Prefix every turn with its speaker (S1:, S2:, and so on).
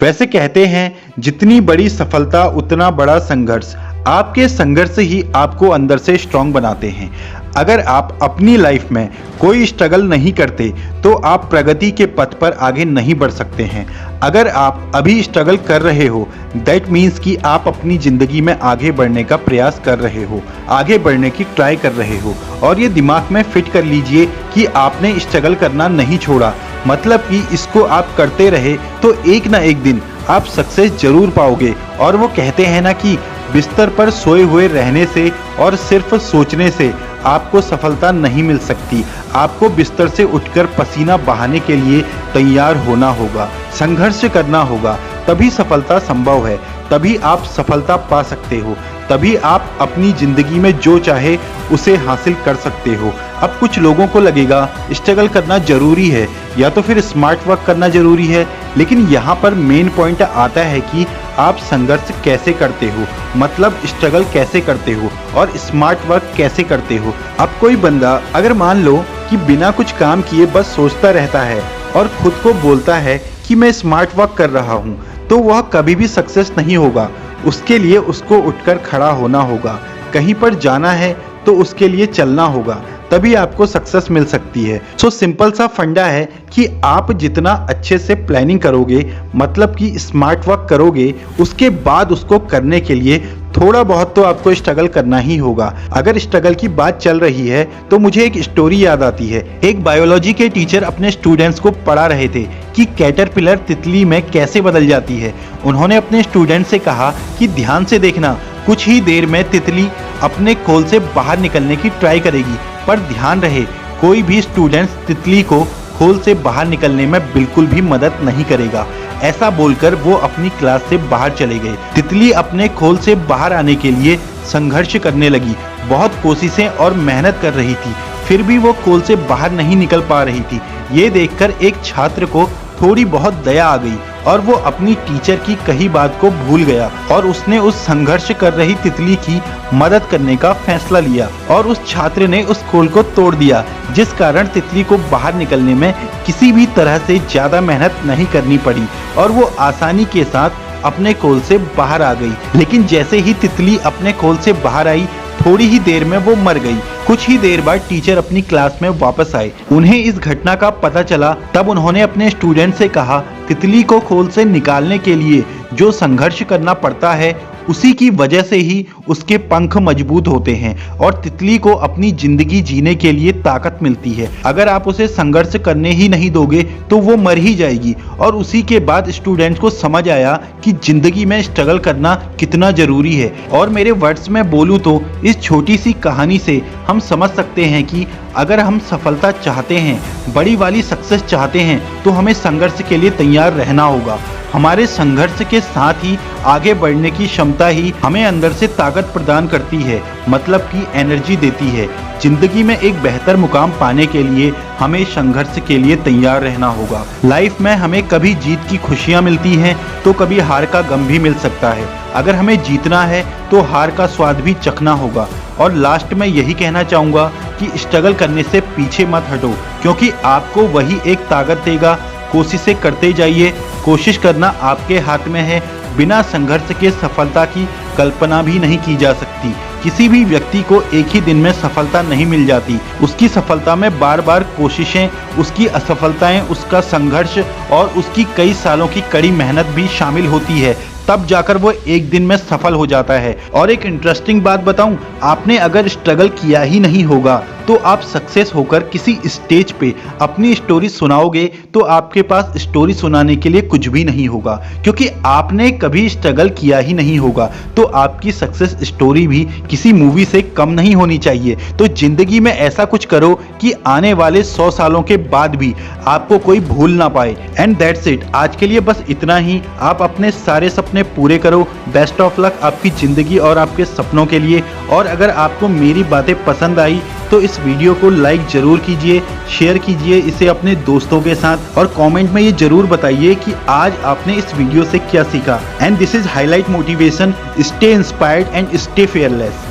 S1: वैसे कहते हैं जितनी बड़ी सफलता उतना बड़ा संघर्ष। आपके संघर्ष ही आपको अंदर से स्ट्रांग बनाते हैं। अगर आप अपनी लाइफ में कोई स्ट्रगल नहीं करते तो आप प्रगति के पथ पर आगे नहीं बढ़ सकते हैं। अगर आप अभी स्ट्रगल कर रहे हो दैट मीन्स कि आप अपनी ज़िंदगी में आगे बढ़ने का प्रयास कर रहे हो, आगे बढ़ने की ट्राई कर रहे हो। और ये दिमाग में फिट कर लीजिए कि आपने स्ट्रगल करना नहीं छोड़ा, मतलब कि इसको आप करते रहे तो एक ना एक दिन आप सक्सेस जरूर पाओगे। और वो कहते हैं ना कि बिस्तर पर सोए हुए रहने से और सिर्फ सोचने से आपको सफलता नहीं मिल सकती। आपको बिस्तर से उठकर पसीना बहाने के लिए तैयार होना होगा, संघर्ष करना होगा, तभी सफलता संभव है, तभी आप सफलता पा सकते हो, तभी आप अपनी ज़िंदगी में जो चाहे उसे हासिल कर सकते हो। अब कुछ लोगों को लगेगा स्ट्रगल करना ज़रूरी है या तो फिर स्मार्ट वर्क करना ज़रूरी है, लेकिन यहाँ पर मेन पॉइंट आता है कि आप संघर्ष कैसे करते हो, मतलब स्ट्रगल कैसे करते हो और स्मार्ट वर्क कैसे करते हो। अब कोई बंदा अगर मान लो कि बिना कुछ काम किए बस सोचता रहता है और खुद को बोलता है कि मैं स्मार्ट वर्क कर रहा हूँ, तो वह कभी भी सक्सेस नहीं होगा। उसके लिए उसको उठकर खड़ा होना होगा, कहीं पर जाना है तो उसके लिए चलना होगा, तभी आपको सक्सेस मिल सकती है। सो सिंपल सा फंडा है कि आप जितना अच्छे से प्लानिंग करोगे, मतलब कि स्मार्ट वर्क करोगे, उसके बाद उसको करने के लिए थोड़ा बहुत तो आपको स्ट्रगल करना ही होगा। अगर स्ट्रगल की बात चल रही है तो मुझे एक स्टोरी याद आती है। एक बायोलॉजी के टीचर अपने स्टूडेंट्स को पढ़ा रहे थे कि कैटरपिलर तितली में कैसे बदल जाती है। उन्होंने अपने स्टूडेंट से कहा कि ध्यान से देखना, कुछ ही देर में तितली अपने खोल से बाहर निकलने की ट्राई करेगी, पर ध्यान रहे कोई भी स्टूडेंट्स तितली को खोल से बाहर निकलने में बिल्कुल भी मदद नहीं करेगा। ऐसा बोलकर वो अपनी क्लास से बाहर चले गए। तितली अपने खोल से बाहर आने के लिए संघर्ष करने लगी, बहुत कोशिशें और मेहनत कर रही थी, फिर भी वो खोल से बाहर नहीं निकल पा रही थी। ये देखकर एक छात्र को थोड़ी बहुत दया आ गई और वो अपनी टीचर की कही बात को भूल गया और उसने उस संघर्ष कर रही तितली की मदद करने का फैसला लिया और उस छात्र ने उस खोल को तोड़ दिया, जिस कारण तितली को बाहर निकलने में किसी भी तरह से ज़्यादा मेहनत नहीं करनी पड़ी और वो आसानी के साथ अपने खोल से बाहर आ गई। लेकिन जैसे ही तितली अपने खोल से बाहर आई, थोड़ी ही देर में वो मर गई। कुछ ही देर बाद टीचर अपनी क्लास में वापस आए। उन्हें इस घटना का पता चला, तब उन्होंने अपने स्टूडेंट से कहा, तितली को खोल से निकालने के लिए जो संघर्ष करना पड़ता है उसी की वजह से ही उसके पंख मजबूत होते हैं और तितली को अपनी जिंदगी जीने के लिए ताकत मिलती है। अगर आप उसे संघर्ष करने ही नहीं दोगे तो वो मर ही जाएगी। और उसी के बाद स्टूडेंट्स को समझ आया कि जिंदगी में स्ट्रगल करना कितना जरूरी है। और मेरे वर्ड्स में बोलूँ तो इस छोटी सी कहानी से हम समझ सकते हैं कि अगर हम सफलता चाहते हैं, बड़ी वाली सक्सेस चाहते हैं, तो हमें संघर्ष के लिए तैयार रहना होगा। हमारे संघर्ष के साथ ही आगे बढ़ने की क्षमता ही हमें अंदर से ताकत प्रदान करती है, मतलब कि एनर्जी देती है। जिंदगी में एक बेहतर मुकाम पाने के लिए हमें संघर्ष के लिए तैयार रहना होगा। लाइफ में हमें कभी जीत की खुशियां मिलती हैं तो कभी हार का गम भी मिल सकता है। अगर हमें जीतना है तो हार का स्वाद भी चखना होगा। और लास्ट में यही कहना चाहूँगा कि स्ट्रगल करने से पीछे मत हटो, क्योंकि आपको वही एक ताकत देगा। कोशिशें करते जाइए, कोशिश करना आपके हाथ में है। बिना संघर्ष के सफलता की कल्पना भी नहीं की जा सकती। किसी भी व्यक्ति को एक ही दिन में सफलता नहीं मिल जाती। उसकी सफलता में बार बार कोशिशें, उसकी असफलताएं, उसका संघर्ष और उसकी कई सालों की कड़ी मेहनत भी शामिल होती है, तब जाकर वो एक दिन में सफल हो जाता है। और एक इंटरेस्टिंग बात बताऊं, आपने अगर स्ट्रगल किया ही नहीं होगा तो आप सक्सेस होकर किसी स्टेज पे अपनी स्टोरी सुनाओगे तो आपके पास स्टोरी सुनाने के लिए कुछ भी नहीं होगा, क्योंकि आपने कभी स्ट्रगल किया ही नहीं होगा। तो आपकी सक्सेस स्टोरी भी किसी मूवी से कम नहीं होनी चाहिए। तो जिंदगी में ऐसा कुछ करो कि आने वाले 100 सालों के बाद भी आपको कोई भूल ना पाए। एंड दैट्स इट, आज के लिए बस इतना ही। आप अपने सारे सपने पूरे करो। बेस्ट ऑफ लक आपकी ज़िंदगी और आपके सपनों के लिए। और अगर आपको मेरी बातें पसंद आई तो इस वीडियो को लाइक जरूर कीजिए, शेयर कीजिए इसे अपने दोस्तों के साथ और कमेंट में ये जरूर बताइए कि आज आपने इस वीडियो से क्या सीखा। And this is highlight motivation. Stay inspired and stay fearless.